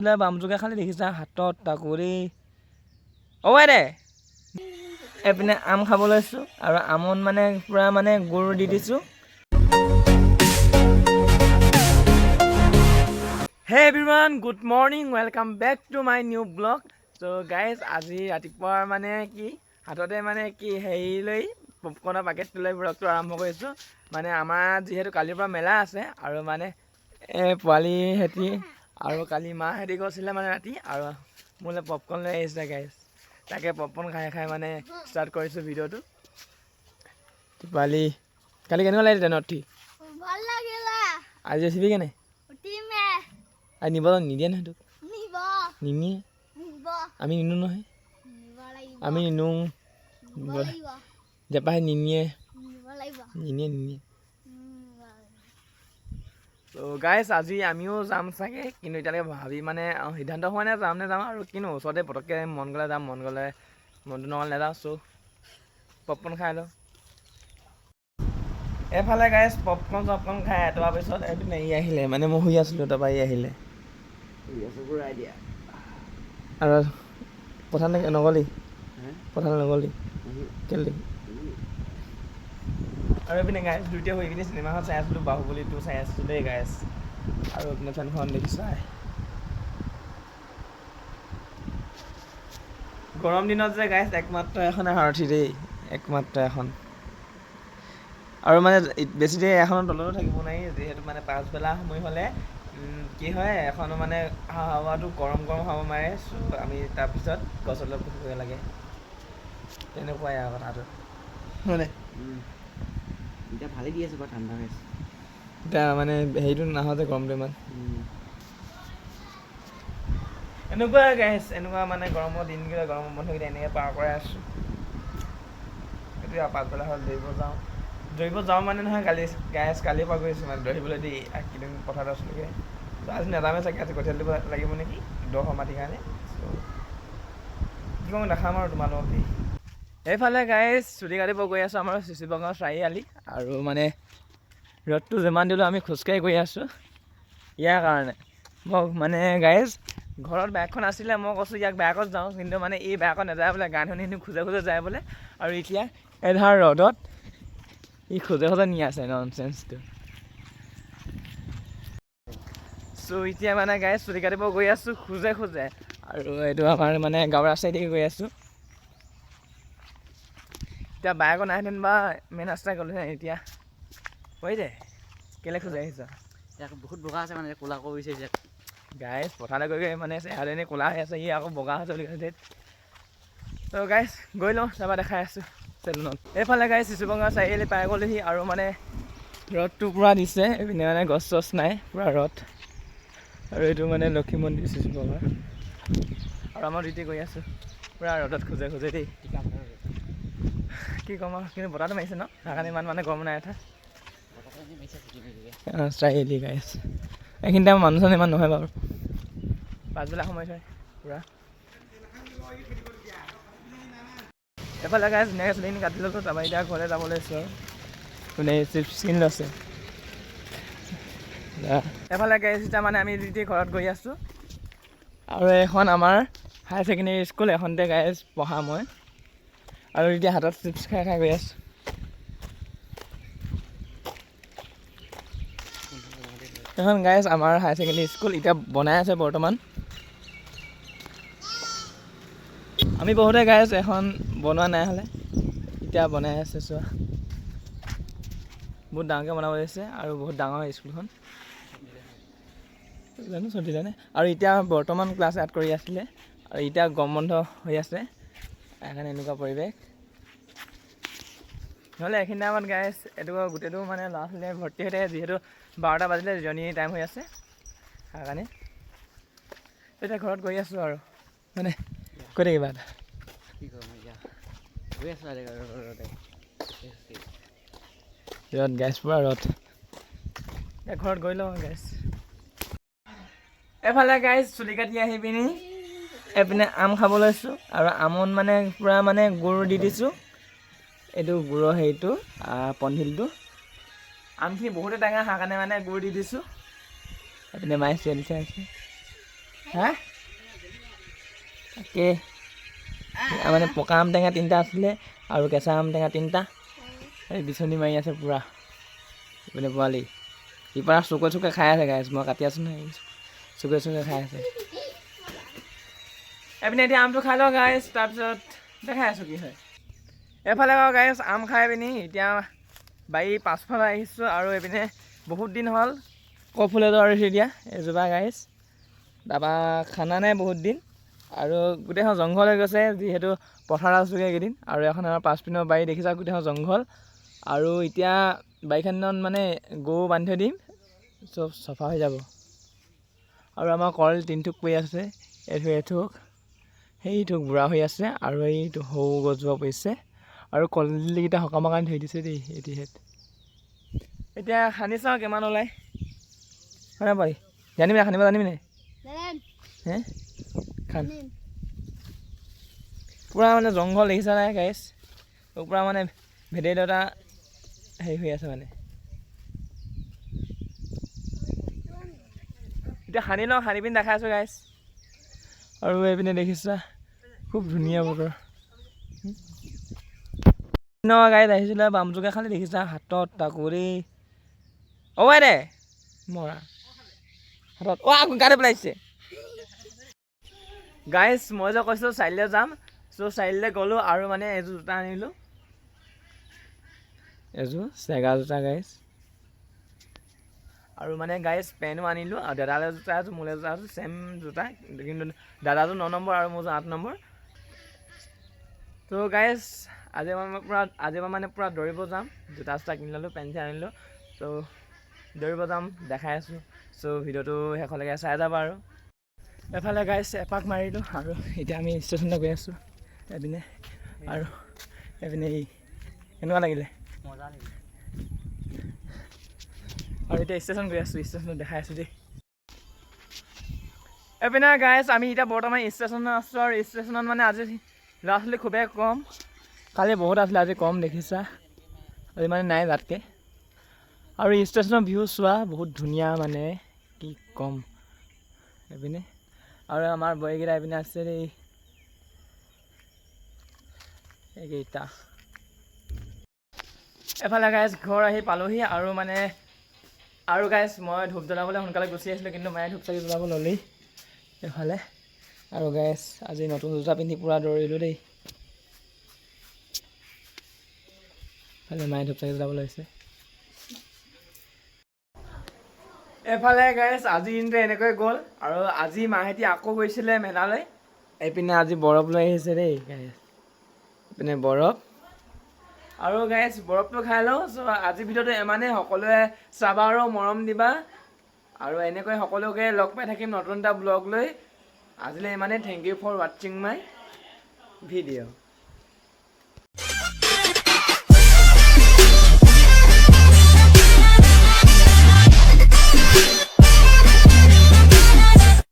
বামজোগে খালি দেখিছা হাতত তাকৰি অ' দে এইপিনে আম খাব লৈছোঁ আৰু আমত মানে পূৰা মানে গুড় দি দিছোঁ। Hey everyone, good morning, welcome back to my new blog. So' guys আজি ৰাতিপুৱা মানে কি হাততে মানে কি হেৰি লৈ পপকৰ্ণৰ পেকেটটো লৈ ব্লগটো আৰম্ভ কৰিছোঁ। মানে আমাৰ যিহেতু কালিৰ পৰা মেলা আছে আৰু মানে পোৱালি হেঁতি আৰু কালি মাহেঁতি গৈছিলে মানে ৰাতি আৰু মোলৈ পপকৰ্ণ লৈ আহিছে গাইজ। তাকে পপকৰ্ণ খাই খাই মানে ষ্টাৰ্ট কৰিছোঁ ভিডিঅ'টো। পোৱালি কালি কেনেকুৱা লাগিলে ট্ৰেইনত উঠি? ভাল লাগিলে। আজি উঠিবি কেনে? উঠিমে। আৰু নিব নিদিয়ে নহয় তোক। নিব। নিনিয়ে। নিব। আমি নিনো নহয়। নিব লাগিব। আমি নিনো। নিব লাগিব। জেপাহে নিনিয়ে। নিব লাগিব। নিনিয়ে। ত' গাইজ আজি আমিও যাম চাগে, কিন্তু এতিয়ালৈকে ভাবি মানে সিদ্ধান্ত হোৱা নাই যাম নে যাম আৰু কিনো ওচৰতে পটককৈ মন গ'লে যাম, মন গ'লে মনটো নহ'লে নাযাওঁ। চ' পপকৰ্ণ খাই লওঁ। এইফালে গাইজ পপকৰ্ণ খাই এটোৱাৰ পিছত এইপিনে ই আহিলে, মানে মই শুই আছিলোঁ তাৰপৰা ই আহিলে। আৰু পথাৰ নগ'লি? পথাৰ নগ'লি কেলৈ? আৰু এইপিনে গাইজ দুইটা হৈ পিনে চিনেমাখন চাই আছিলোঁ, বাহুবলী 2 চাই আছিলোঁ দেই গাইজ। আৰু এইপিনে ফেনখন দেখিছাই। গৰম দিনত যে গাইজ একমাত্ৰ এখন সাৰথি দেই, একমাত্ৰ এখন। আৰু মানে বেছি দেৰি এখনৰ তলতো থাকিব নোৱাৰি, যিহেতু মানে পাছবেলা সময় হ'লে কি হয় এখনো মানে হাৱাটো গৰম হাৱা মাৰে। চ' আমি তাৰপিছত গছৰ তলত বহিব লাগে, তেনেকুৱাই আৰু কথাটো হয়নে? এতিয়া ভালেই দি আছে বাৰু, ঠাণ্ডা হৈ আছে এতিয়া মানে হেৰিটো নাহোঁতে গৰমটো ইমান এনেকুৱাই গাইজ, এনেকুৱা মানে গৰমৰ দিনকেইটা গৰমৰ বন্ধকেইটা এনেকৈ পাৰ কৰাই আছোঁ। এতিয়া পাছবেলা হ'ল দৌৰিব যাওঁ মানে নহয় কালিৰ পৰা গৈছোঁ মানে দৌৰিবলৈ দেই, এইকেইদিন পথাৰত আছিলোঁগৈ। চ' আজি নাযামেই চাগে, আজি কঠীয়া তুলিব লাগিব নেকি দ মাটিৰ কাৰণে। চ' কি কৰোঁ দেখাম আৰু তোমালোকক দেই। এইফালে গাইজ চুলি কাটিব গৈ আছোঁ আমাৰ চিচিবঙৰ চাৰিআলি, আৰু মানে ৰ'দটো যিমান দিলেও আমি খোজকাঢ়ি গৈ আছোঁ ইয়াৰ কাৰণে। মই মানে গাইজ ঘৰত বাইকখন আছিলে, মই কৈছোঁ ইয়াক বাইকত যাওঁ, কিন্তু মানে এই বাইকত নাযায় বোলে, গান শুনি খোজে যায় বোলে। আৰু এতিয়া এধাৰ ৰ'দত ই খোজে নি আছে ননচেন্সটো। চ' এতিয়া মানে গাইজ চুলি কাটিব গৈ আছোঁ খোজে, আৰু এইটো আমাৰ মানে গাঁৱৰ ৰাস্তাইদি গৈ আছোঁ। এতিয়া বাইকত নাহেঁতেন বা মেইন ৰাস্তাই গ'লোহেঁতেন। এতিয়া হৈ যায় কেলৈ খোজে আহিছ? ইয়াক বহুত বগা আছে মানে, ক'লা কৰিছে যে গাইজ পথাৰলৈ গৈ মানে চেহেৰাটো এনেই ক'লা হৈ আছে, ই আকৌ বগা হৈছে বুলি কৈছে। ত' গাইজ গৈ লওঁ, তাৰপৰা দেখাই আছোঁ চেলুনত। এইফালে গাইজ চিচুবঙৰ চাৰিআলি পাই গ'লোহি, আৰু মানে ৰ'দটো পূৰা দিছে, এইপিনে মানে গছ চছ নাই, পূৰা ৰ'দ। আৰু এইটো মানে লক্ষী মন্দিৰ চিচুবঙৰ, আৰু আমাৰ দুইটি গৈ আছোঁ পূৰা ৰ'দত খোজে দেই। কি ক'ম আৰু, কিন্তু বতাহটো মাৰিছে ন, তাৰ কাৰণে ইমান মানে গৰম নাই উঠা। চাৰিআলি গাইজ এইখিনি টাইমত মানুহ চানুহ ইমান নহয় বাৰু, পাছবেলা সময় হয় পূৰা। এইফালে গাইজ ধুনীয়াকৈ চুলিখিনি কাটি ল'লোঁ, তাৰপৰা এতিয়া ঘৰলৈ যাব লৈছোঁ আৰু কোনে চিপছ কিনি লৈছে। এইফালে গাইজ এতিয়া মানে আমি দুইটি ঘৰত গৈ আছোঁ, আৰু এখন আমাৰ হায়াৰ ছেকেণ্ডেৰী স্কুল, এখনতে গাইজ পঢ়া মই, আৰু এতিয়া হাতত চিপছ খাই গৈ আছোঁ। এখন গাইজ আমাৰ হায়াৰ ছেকেণ্ডেৰী স্কুল এতিয়া বনাই আছে বৰ্তমান। আমি বহুতে গাইজ এখন বনোৱা নাই হ'লে, এতিয়া বনাই আছে। চোৱা বহুত ডাঙৰকৈ বনাব লাগিছে, আৰু বহুত ডাঙৰ স্কুলখন জানো চলি জানে। আৰু এতিয়া বৰ্তমান ক্লাছ ষ্টাৰ্ট কৰি আছিলে, আৰু এতিয়া গৰম বন্ধ হৈ আছে, সেইকাৰণে এনেকুৱা পৰিৱেশ। নহ'লে এইখিনি টাইমত গাইজ এইটো গোটেইটো মানে ল'ৰা ছোৱালীয়ে ভৰ্তি হৈ থাকে, যিহেতু 12টা বাজিলে জিৰণি টাইম হৈ আছে, সেইকাৰণে এতিয়া ঘৰত গৈ আছোঁ আৰু মানে কৈ দে কিবা এটা। কি কৰোঁ এতিয়া গৈ আছোঁ ৰ'দ গাইজ পূৰা ৰ'দ, এতিয়া ঘৰত গৈ লওঁ গাইজ। এইফালে গাইজ চুলি কাটি আহি পিনি এইপিনে আম খাব লৈছোঁ, আৰু আমত মানে পূৰা মানে গুড় দি দিছোঁ, এইটো গুড়ৰ হেৰিটো পনঠিলটো। আমখিনি বহুতে টেঙা, সেইকাৰণে মানে গুড় দি দিছোঁ। এইপিনে মায়ে চিৰিয়েল চাই আছে, হা তাকে মানে পকা আম টেঙা 3টা আছিলে আৰু কেঁচা আম টেঙা 3টা এই বিচনী মাৰি আছে পূৰা এইপিনে পোৱালি ইপাৰা চুকে খাই আছে গাইছ মই কাটি আছোঁ নহয় চুকে খাই আছে এইপিনে এতিয়া আমটো খাই লওঁ গাইছ তাৰপিছত দেখাই আছোঁ কি হয় এইফালে আকৌ গাইছ আম খাই পিনি এতিয়া বাৰী পাছফালে আহিছোঁ আৰু এইপিনে বহুত দিন হ'ল কফুল এজোপা ৰুইছোঁ এতিয়া এজোপা গাইছ তাৰপৰা খানা নাই বহুত দিন আৰু গোটেইখন জংঘল হৈ গৈছে যিহেতু পথাৰ আছোঁগৈ এইকেইদিন আৰু এখন আমাৰ পাছপিনৰ বাৰী দেখিছা গোটেইখন জংঘল আৰু এতিয়া বাৰীখন মানে গৰু বান্ধি থৈ দিম চব চাফা হৈ যাব আৰু আমাৰ কল 3 থোক পৰি আছে এথোক সেইথোক বুঢ়া হৈ আছে আৰু এইটো সৰু গছজোপা পৰিছে আৰু কলডিলকেইটা সকামৰ কাৰণে থৈ দিছে দেই এটিহেঁত এতিয়া সানি চাওঁ কিমান ওলায় হয় পাৰি জানিবি নাই সানিব জানিবি নাই হে খান পূৰা মানে জংঘল দেখিছা নাই গাইছ পূৰা মানে ভেদাইলতা হেৰি হৈ আছে মানে এতিয়া সানি লওঁ সানি পিনি দেখাই আছোঁ গাইছ আৰু এইপিনে দেখিছা খুব ধুনীয়া বতৰ গাইছ আহিছিলে বামজোকে খালি দেখিছা হাতত তাকো দেই অ' দে মৰা হাতত আকৌ গাতে পেলাইছে গাইছ মই যে কৈছোঁ চাৰিআলিলৈ যাম চ' চাৰিআলিলৈ গ'লোঁ আৰু মানে এযোৰ জোতা আনিলোঁ এযোৰ চেগা জোতা গাইছ আৰু মানে গাইছ পেণ্টো আনিলোঁ আৰু দাদালৈ জোতা আছোঁ মোলৈ জোতা আছোঁ ছেম জোতা কিন্তু দাদাযোৰ 9 নম্বৰ আৰু মোৰ 8 নম্বৰ ত' গাইছ আজি মই মানে পূৰা দৌৰিব যাম জোতা চোতা কিনি ল'লোঁ পেণ্ট আনিলোঁ ত' দৌৰিব যাম দেখাই আছোঁ চ' ভিডিঅ'টো শেষলৈকে চাই যাবা আৰু এফালে গাইছ এপাক মাৰিলোঁ আৰু এতিয়া আমি ষ্টেচনলৈ গৈ আছোঁ এইপিনে আৰু এইপিনে কেনেকুৱা লাগিলে মজা লাগিলে আৰু এতিয়া ষ্টেচন গৈ আছোঁ ষ্টেচনত দেখাই আছোঁ দেই এইপিনে গাইছ আমি এতিয়া বৰ্তমান ষ্টেচনত আছোঁ আৰু ষ্টেচনত মানে আজি ল'ৰা ছোৱালী খুবেই কম কালি বহুত আছিলে আজি কম দেখিছা আজি মানে নাই তাতকৈ আৰু ষ্টেচনৰ ভিউ চোৱা বহুত ধুনীয়া মানে কি কম এইপিনে আৰু আমাৰ বোৱাৰীকেইটা এইপিনে আছে দেই এইকেইটা এফালে গাইছ ঘৰ আহি পালোহি আৰু মানে আৰু গাইছ মই ধূপ জ্বলাবলৈ সোনকালে গুচি আহিছিলোঁ কিন্তু মায়ে ধূপ চাকি জ্বলাব ল'লেই এইফালে আৰু গাইছ আজি নতুন জোতা পিন্ধি পূৰা দৌৰিলোঁ দেই এইফালে মায়ে ধূপ চাকি জ্বলাব লৈছে এইফালে গাইছ আজি দিনটো এনেকৈ গ'ল আৰু আজি মাহেঁতি আকৌ গৈছিলে মেলালৈ এইপিনে আজি বৰফ লৈ আহিছে দেই গাইছ এইপিনে বৰফ আৰু গাইছ বৰফটো খাই লওঁ চ' আজিৰ ভিডিঅ'টো ইমানেই সকলোৱে চাবা আৰু মৰম দিবা আৰু এনেকৈ সকলোকে লগ পাই থাকিম নতুন এটা ব্লগ লৈ আজিলৈ ইমানেই থেংক ইউ ফৰ ৱাটছিং মাই ভিডিঅ'